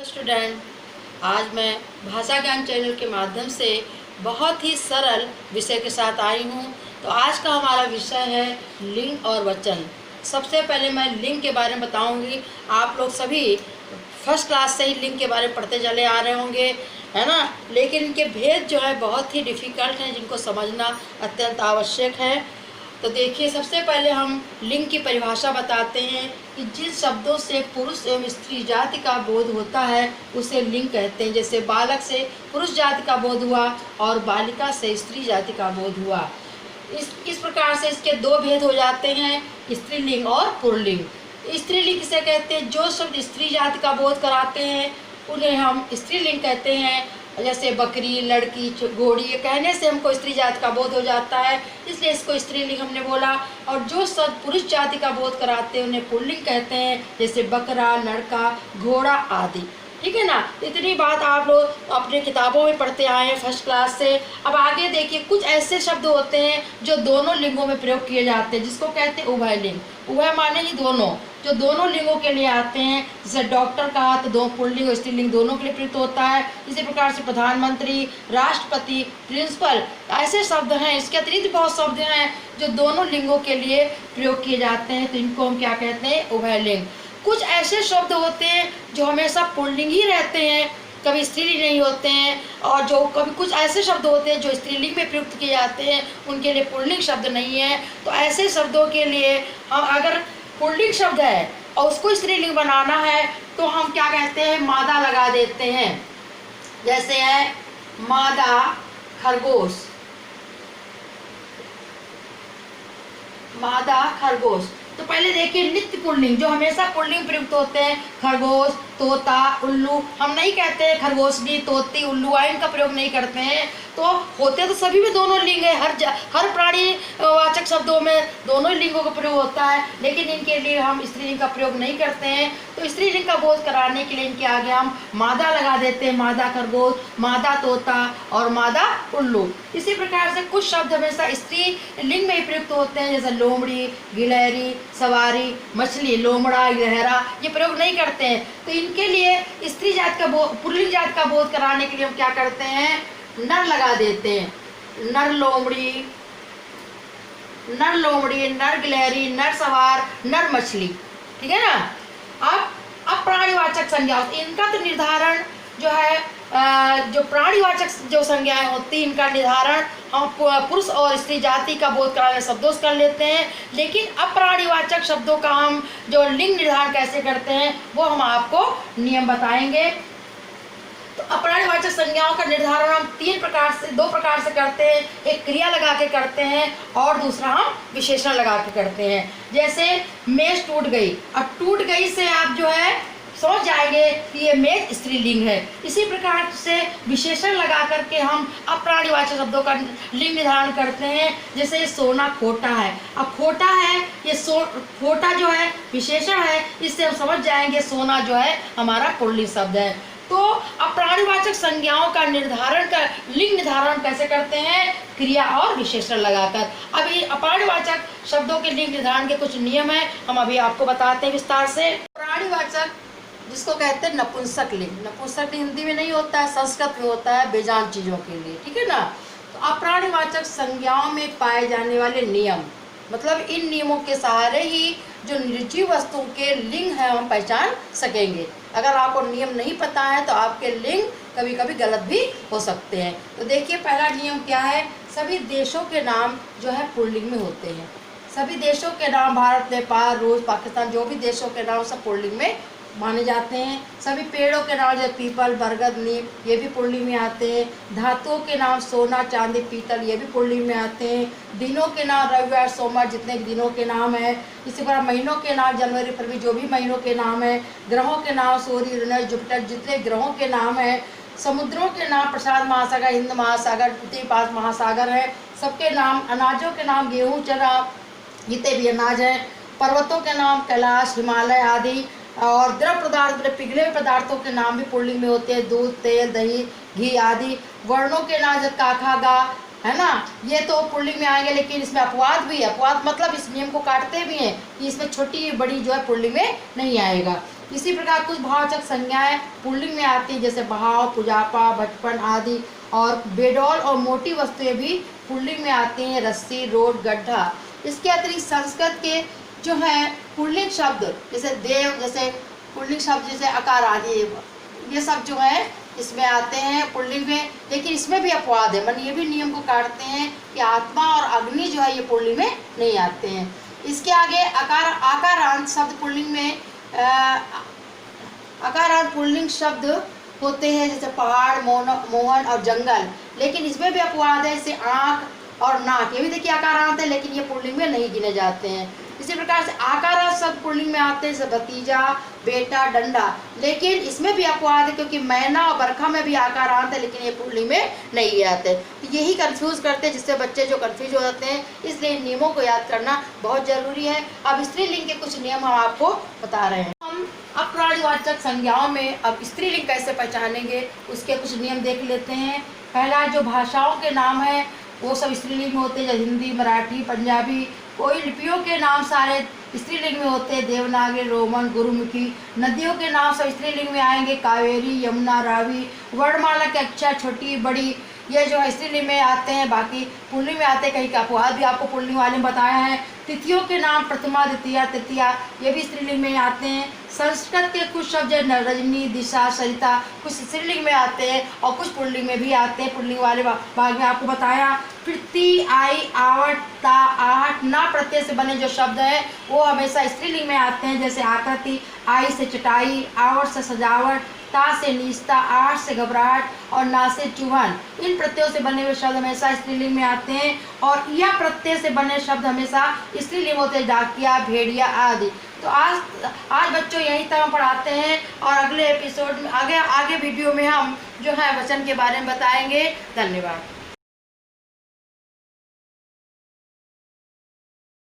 Student, आज मैं भाषा ज्ञान चैनल के माध्यम से बहुत ही सरल विषय के साथ आई हूँ। तो आज का हमारा विषय है लिंग और वचन। सबसे पहले मैं लिंग के बारे में बताऊंगी। आप लोग सभी फर्स्ट क्लास से ही लिंग के बारे में पढ़ते चले आ रहे होंगे, है ना। लेकिन इनके भेद जो है बहुत ही डिफ़िकल्ट हैं, जिनको समझना अत्यंत आवश्यक है। तो देखिए, सबसे पहले हम लिंग की परिभाषा बताते हैं कि जिन शब्दों से पुरुष एवं स्त्री जाति का बोध होता है उसे लिंग कहते हैं। जैसे बालक से पुरुष जाति का बोध हुआ और बालिका से स्त्री जाति का बोध हुआ। इस प्रकार से इसके दो भेद हो जाते हैं, स्त्रीलिंग और पुल्लिंग। स्त्रीलिंग किसे कहते हैं? जो शब्द स्त्री जाति का बोध कराते हैं उन्हें हम स्त्रीलिंग कहते हैं। जैसे बकरी, लड़की, घोड़ी, ये कहने से हमको स्त्री जाति का बोध हो जाता है, इसलिए इसको स्त्रीलिंग हमने बोला। और जो शब्द पुरुष जाति का बोध कराते हैं उन्हें पुल्लिंग कहते हैं, जैसे बकरा, लड़का, घोड़ा आदि। ठीक है ना। इतनी बात आप लोग अपने किताबों में पढ़ते आए हैं फर्स्ट क्लास से। अब आगे देखिए, कुछ ऐसे शब्द होते हैं जो दोनों लिंगों में प्रयोग किए जाते हैं, जिसको कहते हैं उभय लिंग। उभय माने ही दोनों, जो दोनों लिंगों के लिए आते हैं। जैसे डॉक्टर कहा तो दो पुल्लिंग और स्त्रीलिंग दोनों के लिए प्रयुक्त होता है। इसी प्रकार से प्रधानमंत्री, राष्ट्रपति, प्रिंसिपल, ऐसे शब्द हैं। इसके अतिरिक्त बहुत शब्द हैं जो दोनों लिंगों के लिए प्रयोग किए जाते हैं, तो इनको हम क्या कहते हैं? उभय लिंग। कुछ ऐसे शब्द होते हैं जो हमेशा पुल्लिंग ही रहते हैं, कभी स्त्रीलिंग नहीं होते हैं। और जो कभी कुछ ऐसे शब्द होते हैं जो स्त्रीलिंग में प्रयुक्त किए जाते हैं, उनके लिए पुल्लिंग शब्द नहीं है। तो ऐसे शब्दों के लिए हम अगर पुल्लिंग शब्द है और उसको स्त्रीलिंग बनाना है तो हम क्या कहते हैं? मादा लगा देते हैं। जैसे है मादा खरगोश, मादा खरगोश। तो पहले देखिए, नित्य पुल्लिंग जो हमेशा पुल्लिंग प्रयुक्त होते हैं, खरगोश, तोता, उल्लू। हम नहीं कहते हैं खरगोशनी, तोती, उल्लू, इनका प्रयोग नहीं करते हैं। तो होते तो सभी में दोनों लिंग है, हर प्राणी वाचक शब्दों में दोनों लिंगों का प्रयोग होता है, लेकिन इनके लिए हम स्त्रीलिंग का प्रयोग नहीं करते हैं। तो स्त्रीलिंग का बोध कराने के लिए इनके आगे हम मादा लगा देते हैं, मादा खरगोश, मादा तोता और मादा उल्लू। इसी प्रकार से कुछ शब्द हमेशा स्त्री लिंग में प्रयुक्त होते हैं, जैसे लोमड़ी, गिलहरी, सवारी, मछली, लोमड़ा, गहरा, ये प्रयोग नहीं करते हैं। तो इनके लिए स्त्री जात का पुल्लिंग जात का बोध कराने के लिए हम क्या करते हैं? नर लगा देते हैं। नर लोमड़ी, नर लोमड़ी, नर गिलहरी, नर सवार, नर मछली। ठीक है ना। अब प्राणीवाचक संज्ञा, इनका तो निर्धारण जो है, जो प्राणीवाचक जो संज्ञाएं होती हैं, इनका निर्धारण हम पुरुष और स्त्री जाति का बोध कराने शब्दों से कर लेते हैं। लेकिन अप्राणीवाचक शब्दों का हम जो लिंग निर्धारण कैसे करते हैं वो हम आपको नियम बताएंगे। तो अप्राणीवाचक संज्ञाओं का निर्धारण हम दो प्रकार से करते हैं। एक क्रिया लगा के करते हैं और दूसरा हम विशेषण लगा के करते हैं। जैसे मेज टूट गई, अब टूट गई से आप जो है समझ जाएंगे कि ये मेज स्त्रीलिंग है। इसी प्रकार से विशेषण लगा करके हम अप्राणीवाचक शब्दों का लिंग निर्धारण करते हैं। जैसे ये सोना खोटा है, अब खोटा है, ये खोटा जो है विशेषण है, इससे हम समझ जाएंगे सोना जो है हमारा पुल्लिंग शब्द है। तो अप्राणीवाचक संज्ञाओं का निर्धारण का लिंग निर्धारण कैसे करते हैं? क्रिया और विशेषण लगाकर। अभी अप्राणीवाचक शब्दों के लिंग निर्धारण के कुछ नियम हैं, हम अभी आपको बताते हैं विस्तार से। प्राणीवाचक जिसको कहते हैं नपुंसक लिंग, नपुंसक लिंग हिंदी में नहीं होता है, संस्कृत में होता है बेजान चीजों के लिए। ठीक है ना। तो अप्राणीवाचक संज्ञाओं में पाए जाने वाले नियम, मतलब इन नियमों के सहारे ही जो निर्जीव वस्तुओं के लिंग है हम पहचान सकेंगे। अगर आपको नियम नहीं पता है तो आपके लिंग कभी कभी गलत भी हो सकते हैं। तो देखिए, पहला नियम क्या है? सभी देशों के नाम जो है पुल्लिंग में होते हैं। सभी देशों के नाम, भारत, नेपाल, रूस, पाकिस्तान, जो भी देशों के नाम सब पुल्लिंग में माने जाते हैं। सभी पेड़ों के नाम जैसे पीपल, बरगद, नीम, ये भी पुल्लिंग में आते हैं। धातुओं के नाम सोना, चांदी, पीतल, ये भी पुल्लिंग में आते हैं। दिनों के नाम रविवार, सोमवार, जितने भी दिनों के नाम हैं। इसी प्रकार महीनों के नाम जनवरी, फरवरी, जो भी महीनों के नाम हैं। ग्रहों के नाम सूर्य, यूरेनस, जुपिटर, जितने ग्रहों के नाम हैं। समुद्रों के नाम प्रशांत महासागर, हिंद महासागर, पृथ्वी 5 महासागर हैं, सबके नाम। अनाजों के नाम गेहूँ, चना, जितने भी अनाज हैं। पर्वतों के नाम कैलाश, हिमालय आदि। और द्रव पदार्थ, पिघले हुए पदार्थों के नाम भी पुल्लिंग में होते हैं, दूध, तेल, दही, घी आदि। वर्णों के नाम जैसे काखा, गा, है ना। ये तो पुल्लिंग में आएंगे, लेकिन इसमें अपवाद भी है। अपवाद मतलब इस नियम को काटते भी हैं कि इसमें छोटी बड़ी जो है पुल्लिंग में नहीं आएगा। इसी प्रकार कुछ भाववाचक संज्ञाएं पुल्लिंग में आती हैं, जैसे भाव, पुजापा, बचपन आदि। और बेडौल और मोटी वस्तुएं भी पुल्लिंग में आती हैं, रस्सी, रोड, गड्ढा। इसके अतिरिक्त संस्कृत के जो है पुल्लिंग शब्द जैसे देव, जैसे पुल्लिंग शब्द जैसे अकार आदि, ये सब जो है इसमें आते हैं पुल्लिंग में। लेकिन इसमें भी अपवाद है, मन ये भी नियम को काटते हैं कि आत्मा और अग्नि जो है ये पुल्लिंग में नहीं आते हैं। इसके आगे आकारांत शब्द पुल्लिंग में आकारांत पुल्लिंग शब्द होते हैं, जैसे पहाड़, मोहन और जंगल। लेकिन इसमें भी अपवाद है, जैसे आँख और नाक, ये भी देखिए आकारांत है, लेकिन ये पुल्लिंग में नहीं गिने जाते हैं। इसी प्रकार से आकारांत शब्द पुल्लिंग में आते हैं, जैसे भतीजा, बेटा, डंडा। लेकिन इसमें भी अपवाद है, क्योंकि मैना और बरखा में भी आकारांत है, लेकिन ये पुल्लिंग में नहीं आते। तो यही कंफ्यूज करते हैं, जिससे बच्चे जो कंफ्यूज हो जाते हैं। इसलिए नियमों को याद करना बहुत जरूरी है। अब स्त्रीलिंग के कुछ नियम हम आपको बता रहे हैं। हम अब प्राणीवाचक संज्ञाओं में अब स्त्रीलिंग कैसे पहचानेंगे, उसके कुछ नियम देख लेते हैं। पहला, जो भाषाओं के नाम है वो सब स्त्रीलिंग में होते हैं, जैसे हिंदी, मराठी, पंजाबी। कोई लिपियों के नाम सारे स्त्रीलिंग में होते हैं, देवनागरी, रोमन, गुरुमुखी। नदियों के नाम सब स्त्रीलिंग में आएंगे, कावेरी, यमुना, रावी। वर्णमाला के अक्षर छोटी, बड़ी, ये जो है स्त्रीलिंग में आते हैं। बाकी पुल्लिंग में आते हैं, कहीं का अपवाद भी आपको पुल्लिंग वाले ने बताया है। तिथियों के नाम प्रथमा, द्वितीया, तृतीया, ये भी स्त्रीलिंग में आते हैं। संस्कृत के कुछ शब्द रजनी, दिशा, सरिता, कुछ स्त्रीलिंग में आते हैं और कुछ पुल्लिंग में भी आते हैं। पुल्लिंग वाले भाग में आपको बताया। फिर ती, आई, आवट, ता, आहट, ना प्रत्यय से बने जो शब्द है वो हमेशा स्त्रीलिंग में आते हैं, जैसे आकृति, आई से चटाई, आवट से सजावट, ता से नीचता, आठ से घबराहट और ना से चुभन। इन प्रत्ययों से बने हुए शब्द हमेशा स्त्रीलिंग में आते हैं। और या प्रत्यय से बने शब्द हमेशा स्त्रीलिंग होते हैं, डाकिया, भेड़िया आदि। तो आज बच्चों यहीं तक हम पढ़ाते हैं, और अगले एपिसोड में आगे वीडियो में हम जो है वचन के बारे में बताएंगे। धन्यवाद।